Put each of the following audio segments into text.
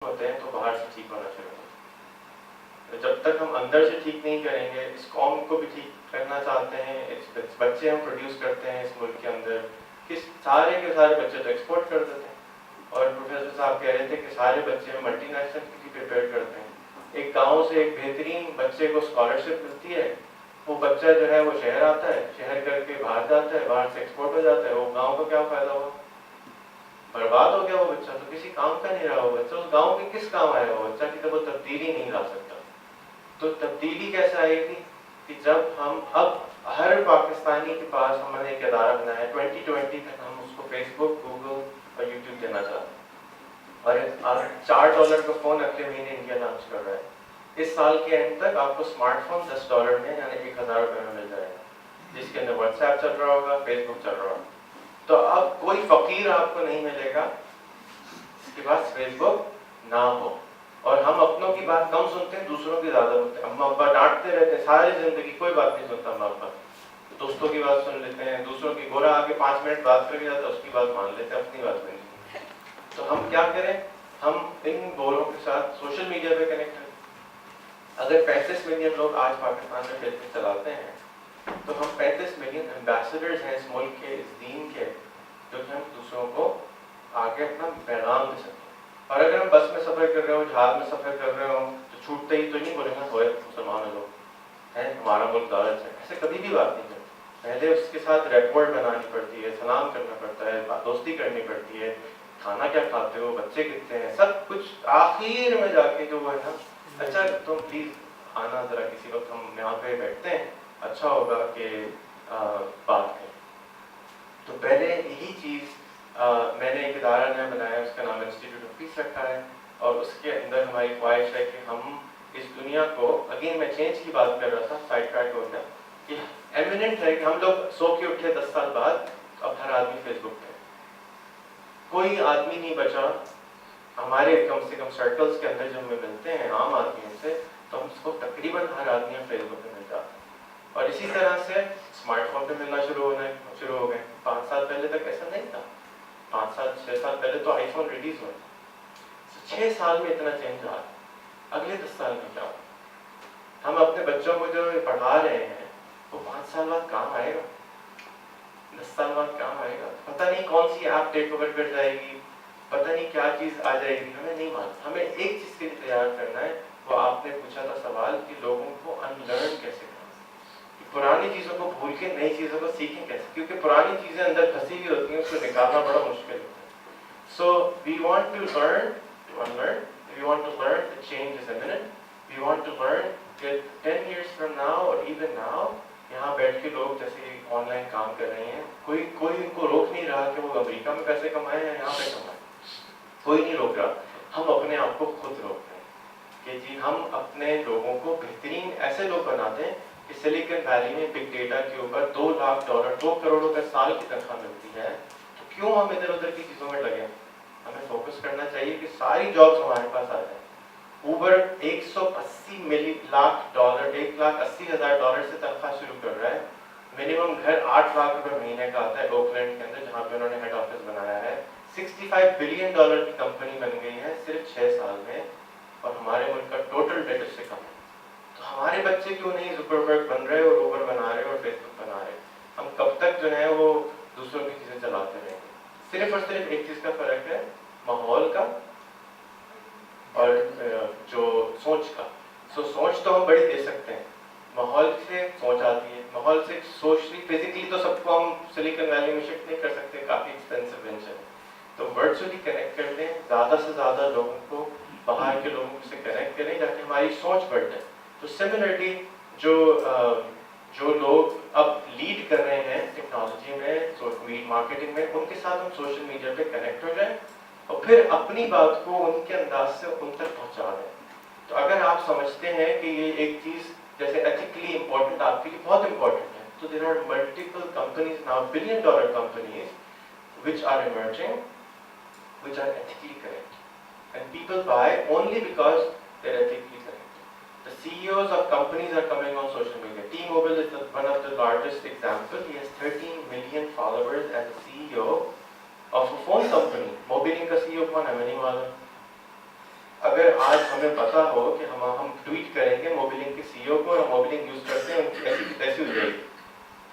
होते हैं तो बाहर से ठीक होना शुरू होता है। जब तक हम अंदर से ठीक नहीं करेंगे, इस कौम को भी ठीक करना चाहते हैं, इस बच्चे हम प्रोड्यूस करते हैं इस मुल्क के अंदर, किस सारे के सारे बच्चे तो एक्सपोर्ट कर देते हैं। और प्रोफेसर साहब कह रहे थे कि सारे बच्चे हम मल्टीनेशनल के लिए प्रिपेयर करते हैं। एक गांव से एक बेहतरीन बच्चे को स्कॉलरशिप मिलती है, वो बच्चा जो है वो शहर आता है, शहर करके बाहर जाता है, बाहर से एक्सपोर्ट हो जाता है, वो गाँव को क्या फायदा हुआ? बर्बाद हो गया वो बच्चा, तो किसी काम का नहीं रहा वो बच्चा, उस गांव के किस काम आएगा वो बच्चा कि तो वो तब्दीली नहीं ला सकता। तो तब्दीली कैसे आएगी कि जब हम अब हर पाकिस्तानी के पास हमने एक अदारा बनाया है, 2020 तक हम उसको फेसबुक, गूगल और यूट्यूब देना चाहते हैं। और $4 का फोन अगले महीने इंडिया लॉन्च कर रहा है। इस साल के एंड तक आपको स्मार्टफोन $10 में यानी 1000 रुपये में मिल जाएगा, जिसके अंदर व्हाट्सएप चल रहा होगा, फेसबुक चल रहा होगा। तो अब कोई फकीर आपको नहीं मिलेगा जिसके पास फेसबुक ना हो। और हम अपनों की बात कम सुनते हैं, दूसरों की ज्यादा सुनते हैं। अम्मा अब्बा डांटते रहते हैं सारी जिंदगी, कोई बात नहीं सुनता अम्मा अब्बा, दोस्तों की बात सुन लेते हैं, दूसरों की। गोरा आके 5 मिनट बात करके जाता है, उसकी बात मान लेते हैं, अपनी बात नहीं। तो हम क्या करें, हम इन गोरों के साथ सोशल मीडिया पे कनेक्ट करें। अगर 35 मिलियन लोग आज पाकिस्तान में फेसबुक चलाते हैं तो हम 35 मिलियन एम्बेसडर्स हैं इस मुल्क के, इस दीन के, जो कि हम दूसरों को आगे अपना पैगाम दे सकते हैं। और अगर हम बस में सफर कर रहे हो, जहाज में सफर कर रहे हो, तो छूटते ही तो नहीं बोलेंगे होए मुसलमान लोग हैं, हमारा मुल्क गलत है, ऐसे कभी भी बात नहीं करते। पहले उसके साथ रिकॉर्ड बनानी पड़ती है, सलाम करना पड़ता है, दोस्ती करनी पड़ती है, खाना क्या खाते हो, बच्चे कितने हैं, सब कुछ आखिर में जाके जो है ना, अच्छा तुम प्लीज आना जरा किसी वक्त, हम यहाँ पे बैठते हैं, अच्छा होगा कि बात करें। तो पहले यही चीज मैंने एक इदारा नया बनाया, उसका नाम इंस्टीट्यूट ऑफ पीस रखा है, और उसके अंदर हमारी ख्वाहिश है कि हम इस दुनिया को, अगेन मैं चेंज की बात कर रहा था, साइड ट्रैक हो गया, कि एमिनेंट है कि हम लोग सो के उठे 10 साल बाद, अब हर आदमी फेसबुक पे, कोई आदमी नहीं बचा हमारे कम से कम सर्कल्स के अंदर जो हमें मिलते हैं आम आदमियों से, तो हम उसको तकरीबन हर आदमी फेसबुक पे मिल जाता है। और इसी तरह से स्मार्टफोन पे मिलना शुरू हो गए। 5 साल पहले तक ऐसा नहीं था, 5 साल 6 साल पहले तो आईफोन रिलीज हुआ, 6 साल में इतना चेंज आ रहा। अगले 10 साल में क्या होगा? हम अपने बच्चों को जो पढ़ा रहे हैं वो 5 साल बाद काम आएगा, 10 साल बाद काम आएगा। पता नहीं कौन सी ऐप टेक ओवर कर जाएगी, पता नहीं क्या चीज आ जाएगी, हमें नहीं मालूम। हमें एक चीज के लिए तैयार करना है, वो आपने पूछा था सवाल कि लोगों को अनलर्न कैसे करना, पुरानी चीजों को भूल के नई चीजों को सीखें कैसे, क्योंकि पुरानी चीजें अंदर फंसी हुई होती हैं, उसको निकालना बड़ा मुश्किल होता है। So we want to learn to unlearn, we want to learn the change is imminent, we want to learn that 10 years from now और इवन नाउ यहाँ बैठ के लोग जैसे ऑनलाइन काम कर रहे हैं, कोई उनको रोक नहीं रहा कि वो अमेरिका में पैसे कमाएं या यहाँ पे कमाएं, कोई नहीं रोक रहा। हम अपने आप को खुद रोक रहे हैं कि जी हम अपने लोगों को बेहतरीन ऐसे लोग बनाते हैं कि सिलिकॉन वैली में बिग डेटा के ऊपर $2 लाख, 2 करोड़ रुपए साल की तनख्वाह मिलती है, तो क्यों हम इधर उधर की चीजों में लगे? हमें फोकस करना चाहिए कि सारी जॉब्स हमारे पास आ जाए। उबर $180 लाख, $1,80,000 से तनख्वाह शुरू कर रहा है। मिनिमम घर 8 लाख रुपए महीने का आता है ओकलैंड के अंदर, जहाँ पे उन्होंने हेड ऑफिस बनाया है। $65 बिलियन की कंपनी बन गई है सिर्फ 6 साल में, और हमारे मुल्क का टोटल डेट उससे कम है। तो हमारे बच्चे क्यों नहीं जुकरबर्ग बन रहे और उबर बना रहे और फेसबुक बना रहे? हम कब तक जो है वो दूसरों की चीजें चलाते रहेंगे? सिर्फ और सिर्फ एक चीज का फर्क है, माहौल का और जो सोच का। सो सोच तो हम बड़ी दे सकते हैं, माहौल से सोच आती है, माहौल से सोच, फिजिकली तो सबको हम सिलिकॉन वैली में शिफ्ट नहीं कर सकते, काफी एक्सपेंसिव वेंचर है। तो वर्चुअली कनेक्ट करते हैं, ज्यादा से ज्यादा लोगों को, बाहर के लोगों से कनेक्ट करें ताकि हमारी सोच बढ़ जाए। तो सिमिलरली जो लोग अब लीड कर रहे हैं टेक्नोलॉजी में, मार्केटिंग में, उनके साथ हम सोशल मीडिया पे कनेक्ट हो जाएं और फिर अपनी बात को उनके अंदाज से उन तक पहुंचा दें। तो अगर आप समझते हैं कि ये एक चीज जैसे एथिकली इंपॉर्टेंट आपके लिए बहुत इंपॉर्टेंट है, तो there are multiple companies now, $1 billion companies which are emerging, which are ethically correct, and people buy only because they're ethically correct. The CEOs of companies are coming on social media. T-Mobile is one of the largest example. He has 13 million followers as a CEO of a phone company. Mobilink का CEO कौन है? मैं नहीं मालूम। अगर आज हमें पता हो कि हम ट्वीट करेंगे मोबिलिंग के सीईओ को और मोबिलिंग यूज करते हैं उनकी ऐसी की तैसी हो जाएगी,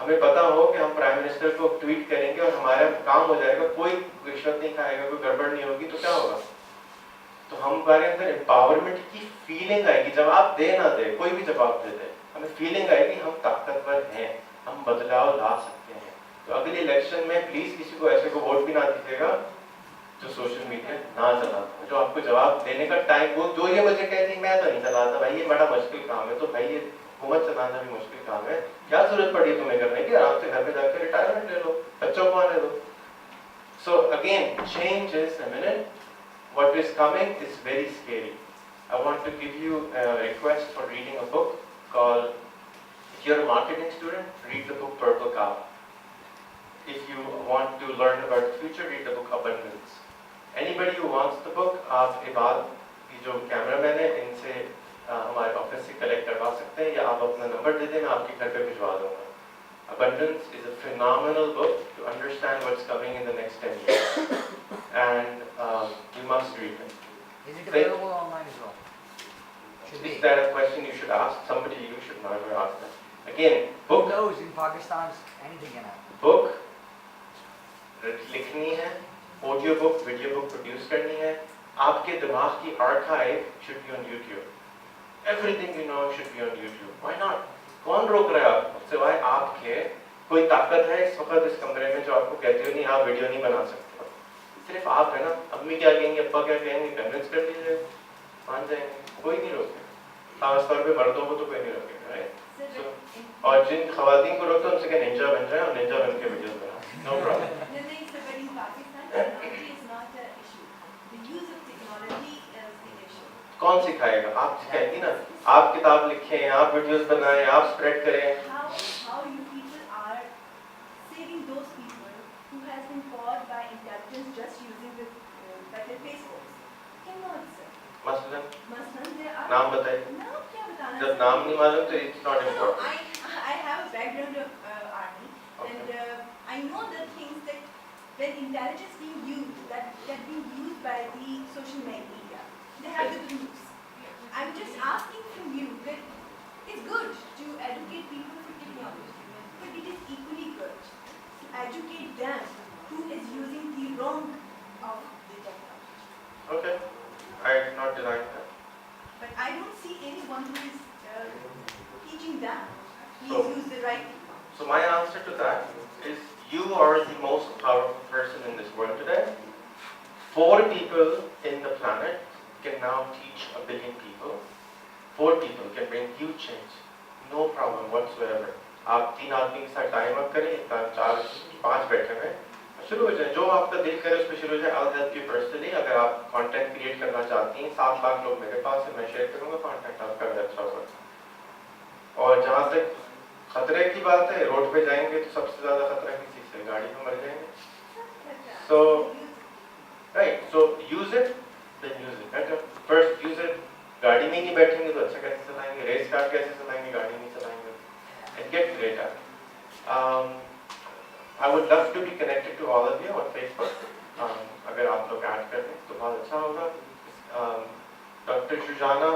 हमें पता हो कि हम प्राइम मिनिस्टर को ट्वीट करेंगे और हमारा काम हो जाएगा, कोई रिश्वत नहीं खाएगा, कोई गड़बड़ नहीं होगी, तो क्या होगा? तो हमारे अंदर एम्पावरमेंट की फीलिंग आएगी, जवाब दे ना दे, कोई भी जवाब दे दे, हमें फीलिंग आएगी हम ताकतवर हैं, हम बदलाव ला सकते हैं। तो अगले इलेक्शन में प्लीज किसी को ऐसे को वोट भी ना दीजिएगा जो सोशल मीडिया ना चलाता, जो आपको जवाब देने का टाइम, वो जो ये मुझे कहते हैं मैं तो नहीं चलाता भाई, ये बड़ा मुश्किल काम है, तो भाई ये हुकूमत चलाना भी मुश्किल काम है, क्या जरूरत पड़ी है तुम्हें करने की, आराम से घर पे जाकर रिटायरमेंट ले लो, बच्चों को आने दो। So again change is imminent, what is coming is very scary. I want to give you a request for reading a book called, if you're a marketing student, read the book Purple Cow. If you want to learn about the future, read the book Abundance. Anybody who wants the book, आप इबाद की जो cameraman है इनसे हमारे office से collect करवा सकते हैं, या आप अपना नंबर दे दें, मैं आपके घर पे भिजवा दूंगा। Abundance is a phenomenal book to understand what's coming in the next 10 years, and you must read it. Is it available online as well? Should be. Is that a question you should ask? Somebody you should never ask that. Again, Who book, knows in Pakistan's anything in it? book लिखनी है, audio book, video book produce करनी है, आपके दिमाग की archive should be on YouTube. Everything you know should be on YouTube. Why not? कौन रोक रहा है आपको? सिवाय आपके कोई ताकत है इस वक्त इस कमरे में जो आपको कहती हो नहीं आप वीडियो नहीं बना सकते हो? सिर्फ आप है ना। अम्मी क्या कहेंगे, अब्बा क्या कहेंगे, कन्विंस कर लीजिए, मान जाएंगे, कोई नहीं रोकेगा। खासतौर पे मर्दों को तो कोई नहीं रोकेगा, राइट? और जिन खवातीन को रोकते हैं उनसे क्या निंजा बन जाए और निंजा बन के वीडियो बना, नो प्रॉब्लम। कौन सिखाएगा? आप सिखाएंगी ना, आप किताब लिखें, आप वीडियोस बनाएं, आप स्प्रेड करें। How you people are saving those people who has been caught by intelligence just using the better Facebook? Cannot, sir. मसलन there are नाम बताइए। नाम क्या बताना? जब नाम नहीं मालूम तो it's not important. I have a background of army, and I know the things that when intelligence being used, that being used by the social media, they have the groups. I'm just asking from you that it's good to educate people for technology, but it is equally good to educate them who is using the wrong of the technology. Okay, I did not deny that. But I don't see anyone who is teaching them. Please So- use the right. So my answer to that is you are the most powerful person in this world today. 4 people in the planet can now teach 1 billion people. 4 people can bring huge change. No problem whatsoever. आप 3 आदमी के साथ time up करें, 4, 5 बैठे हुए शुरू हो जाए, जो आपका दिल करे उस पर शुरू हो जाए। I'll help you personally। अगर आप कंटेंट क्रिएट करना चाहती हैं, 7 लाख लोग मेरे पास है, मैं शेयर करूंगा कंटेंट आपका अच्छा होगा। और जहाँ तक खतरे की बात है, रोड पे जाएंगे तो सबसे ज्यादा खतरा किसी से, गाड़ी में मर जाएंगे। So right, so use it, then use it better. First use it। गाड़ी में नहीं बैठेंगे तो अच्छा कैसे चलाएंगे, रेस कार कैसे चलाएंगे, गाड़ी नहीं चलाएंगे, and get great at it। I would love to be connected to all of you on Facebook। अगर आप लोग ऐड कर दें तो बहुत अच्छा होगा। डॉक्टर शुजाना